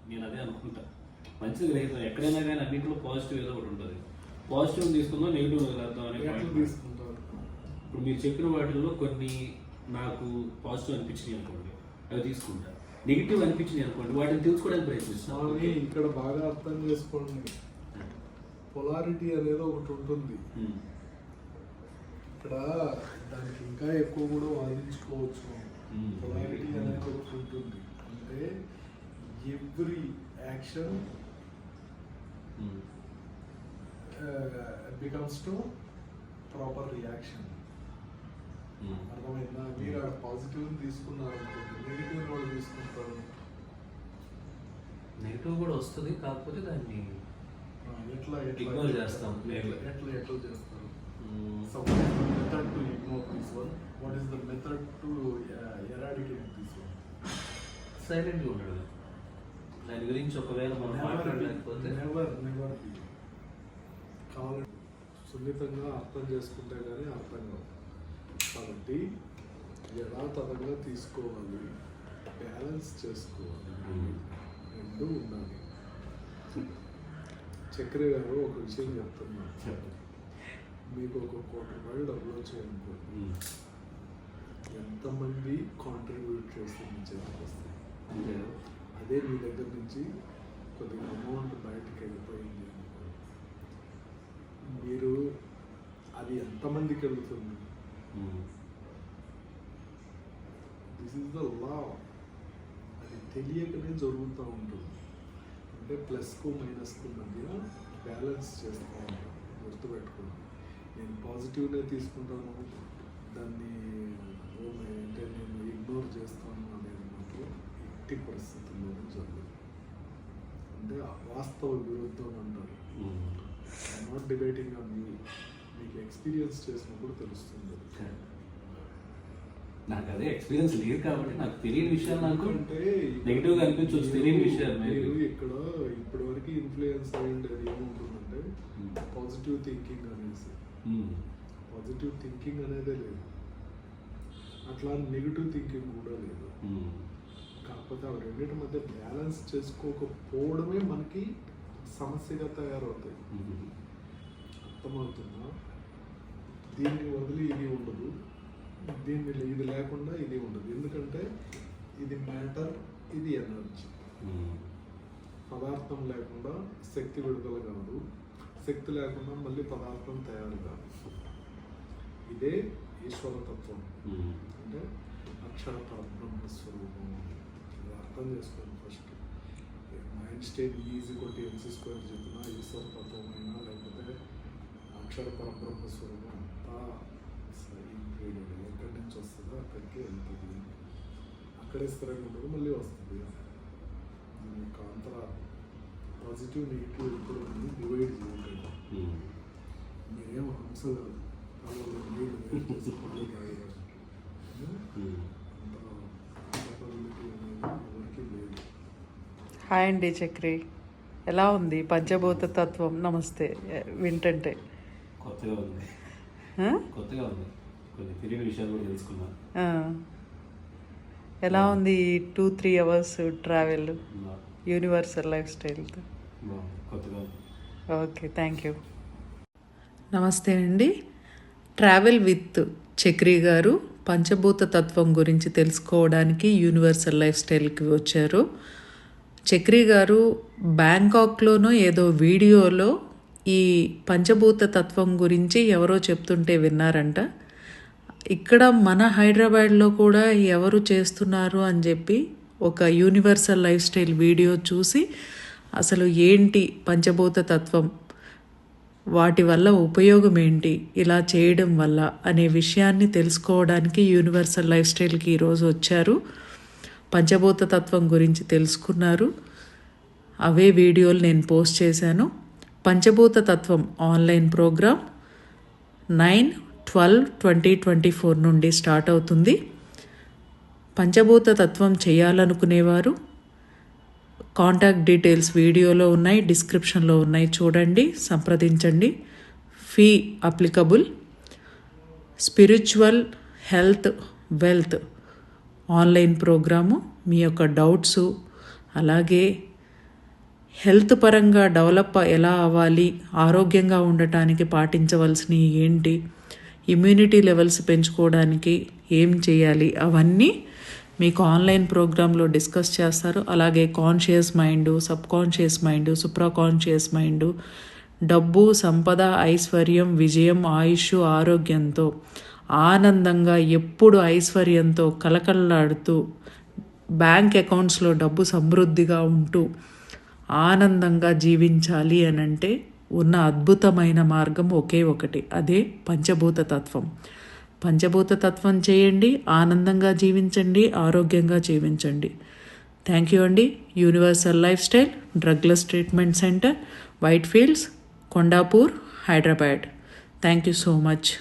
నేను అదే అనుకుంటా. మంచిది గ్రహిస్తాం. ఎక్కడైనా కానీ అన్నింటిలో పాజిటివ్ ఏదో ఒకటి ఉంటుంది. పాజిటివ్ తీసుకుందాం, నెగిటివ్ వదిలేద్దాం అనే తీసుకుంటారు. ఇప్పుడు మీరు చెప్పిన వాటిల్లో కొన్ని నాకు పాజిటివ్ అనిపించినాయి అనుకోండి, అవి తీసుకుంటా. నెగిటివ్ అనిపించినాయి అనుకోండి, వాటిని తెలుసుకోవడానికి ప్రయత్నిస్తాను. ఇక్కడ బాగా అర్థం చేసుకోండి, పొలారిటీ అనేది ఒకటి ఉంటుంది. ఇక్కడ దానికి ఇంకా ఎక్కువ కూడా వాదించుకోవచ్చు. పొలారిటీ అనేది ఒకటి ఉంటుంది. అంటే every action becomes to proper reaction. అర్థమైందా? మీరు ఆ పాజిటివ్ తీసుకున్నారు అనుకోండి, నెగిటివ్ కూడా తీసుకుంటారు. నెగిటివ్ కూడా వస్తుంది, కాకపోతే దాన్ని ఎట్లా ఇగ్నోర్ చేస్తాం. ఎట్లా చేస్తారు? So what is the method to ignore this one? What is the method to eradicate this one? సైలెంట్గా ఉండడం. దాని గురించి ఒకవేళ మనం మాట్లాడలేకపోతే నెవర్ కావాలంటే సున్నితంగా అర్థం చేసుకుంటే కానీ అర్థం కాదు. కాబట్టి యథాతథంగా తీసుకోవాలి, బ్యాలెన్స్ చేసుకోవాలి, రెండు ఉండాలి. చక్ర గారు ఒక విషయం చెప్తున్నారు. మీకు ఒక ₹1,00,00,000 డబ్బులు వచ్చాయనుకోండి, ఎంతమంది కాంట్రిబ్యూట్ చేస్తే మీ చేతికి వస్తాయి. అదే మీ దగ్గర నుంచి కొద్దిగా అమౌంట్ బయటకు వెళ్ళిపోయింది అనుకోండి, మీరు అది ఎంతమందికి వెళ్తుంది? This is the law. అది తెలియకనే జరుగుతూ ఉంటుంది. అంటే ప్లస్కు మైనస్కు మధ్య బ్యాలెన్స్ చేస్తూ ఉంటాను. గుర్తుపెట్టుకోండి, నేను పాజిటివ్నే తీసుకుంటాను, దాన్ని అంటే నేను ఇగ్నోర్ చేస్తాను అనేది మాత్రం ఎట్టి పరిస్థితుల్లోనూ జరగదు. అంటే వాస్తవ విరుద్ధం అంటారు. Not debating on you. మీకు ఎక్స్పీరియన్స్ చేసినప్పుడు తెలుస్తుంది. నాకు అదే ఎక్స్పీరియన్స్ లేదు కాబట్టి నాకు తెలియని విషయాలు, నాకు అంటే నెగిటివ్గా అనిపించవచ్చు. తెలియని విషయాలు మీరు ఇక్కడ ఇప్పటి వరకు ఇన్ఫ్లుయెన్స్ అయ్యింది. అది ఏముంటుందంటే పాజిటివ్ థింకింగ్ అనేసి. పాజిటివ్ థింకింగ్ అనేదే లేదు, అట్లా నెగిటివ్ థింకింగ్ కూడా లేదు. కాకపోతే ఆ రెండింటి మధ్య బ్యాలెన్స్ చేసుకోకపోవడమే మనకి సమస్యగా తయారవుతాయి. అర్థమవుతుందా? దీన్ని వదిలి ఇది ఉండదు, దీన్ని ఇది లేకుండా ఇది ఉండదు. ఎందుకంటే ఇది మ్యాటర్, ఇది ఎనర్జీ. పదార్థం లేకుండా శక్తి విడుదల కాదు, శక్తి లేకుండా మళ్ళీ పదార్థం తయారు కాదు. ఇదే ఈశ్వరతత్వం. అంటే అక్షర పరబ్రహ్మస్వరూపం. అర్థం చేసుకోండి. ఫస్ట్ మైండ్ స్టేట్ E=mc² చెప్పినా, ఈశ్వరతత్వం అయినా లేకపోతే అక్షర పరబ్రహ్మస్వరూపం అంతా ఎక్కడి నుంచి వస్తుందో అక్కడికి వెళ్తుంది. అక్కడే స్థిరంగా ఉండదు, మళ్ళీ వస్తుంది. కాంతర పాజిటివ్ నెగిటివ్ ఎప్పుడు డివైడ్ చేయలేదు. మీరేం హంసలు హాయ్ అండి చక్రి, ఎలా ఉంది పంచభూత తత్వం? నమస్తే. వింటంటే కొత్తగా ఉంది, కొత్తగా ఉంది. కొన్ని తెలియని విషయాలు కూడా తెలుసుకున్నాను. ఎలా ఉంది 2-3 అవర్స్ ట్రావెల్ యూనివర్సల్ లైఫ్ స్టైల్తో? కొత్తగా ఉంది. Okay, thank you. నమస్తే అండి. ట్రావెల్ విత్ చక్రి గారు పంచభూత తత్వం గురించి తెలుసుకోవడానికి యూనివర్సల్ లైఫ్ స్టైల్కి వచ్చారు. చక్రి గారు బ్యాంకాక్లోనో ఏదో వీడియోలో ఈ పంచభూత తత్వం గురించి ఎవరో చెప్తుంటే విన్నారంట. ఇక్కడ మన హైదరాబాద్లో కూడా ఎవరు చేస్తున్నారు అని చెప్పి ఒక యూనివర్సల్ లైఫ్ స్టైల్ వీడియో చూసి అసలు ఏంటి పంచభూత తత్వం, వాటి వల్ల ఉపయోగం ఏంటి, ఇలా చేయడం వల్ల అనే విషయాన్ని తెలుసుకోవడానికి యూనివర్సల్ లైఫ్ స్టైల్కి ఈరోజు వచ్చారు. పంచభూత తత్వం గురించి తెలుసుకున్నారు. అవే వీడియోలు నేను పోస్ట్ చేశాను. పంచభూత తత్వం ఆన్లైన్ ప్రోగ్రాం 9/12/2024 నుండి స్టార్ట్ అవుతుంది. పంచభూత తత్వం చేయాలనుకునేవారు కాంటాక్ట్ డీటెయిల్స్ వీడియోలో ఉన్నాయి, డిస్క్రిప్షన్లో ఉన్నాయి, చూడండి, సంప్రదించండి. Fee applicable. Spiritual health wealth online program. మీ యొక్క డౌట్స్ అలాగే హెల్త్ పరంగా డెవలప్ ఎలా అవ్వాలి, ఆరోగ్యంగా ఉండటానికి పాటించవలసినవి ఏంటి, ఇమ్యూనిటీ లెవెల్స్ పెంచుకోవడానికి ఏం చేయాలి, అవన్నీ మీకు ఆన్లైన్ ప్రోగ్రాంలో డిస్కస్ చేస్తారు. అలాగే conscious mind, sub conscious mind, supra conscious mind, డబ్బు, సంపద, ఐశ్వర్యం, విజయం, ఆయుష్, ఆరోగ్యంతో ఆనందంగా ఎప్పుడు ఐశ్వర్యంతో కలకల్లాడుతూ బ్యాంక్ అకౌంట్స్లో డబ్బు సమృద్ధిగా ఉంటూ ఆనందంగా జీవించాలి అని అంటే ఉన్న అద్భుతమైన మార్గం ఒకే ఒకటి, అదే పంచభూత తత్వం. పంచభూత తత్వం చేయండి, ఆనందంగా జీవించండి, ఆరోగ్యంగా జీవించండి. థ్యాంక్ యూ అండి. Universal life style drugless treatment centre, white fields, Kondapur, Hyderabad. Thank you so much.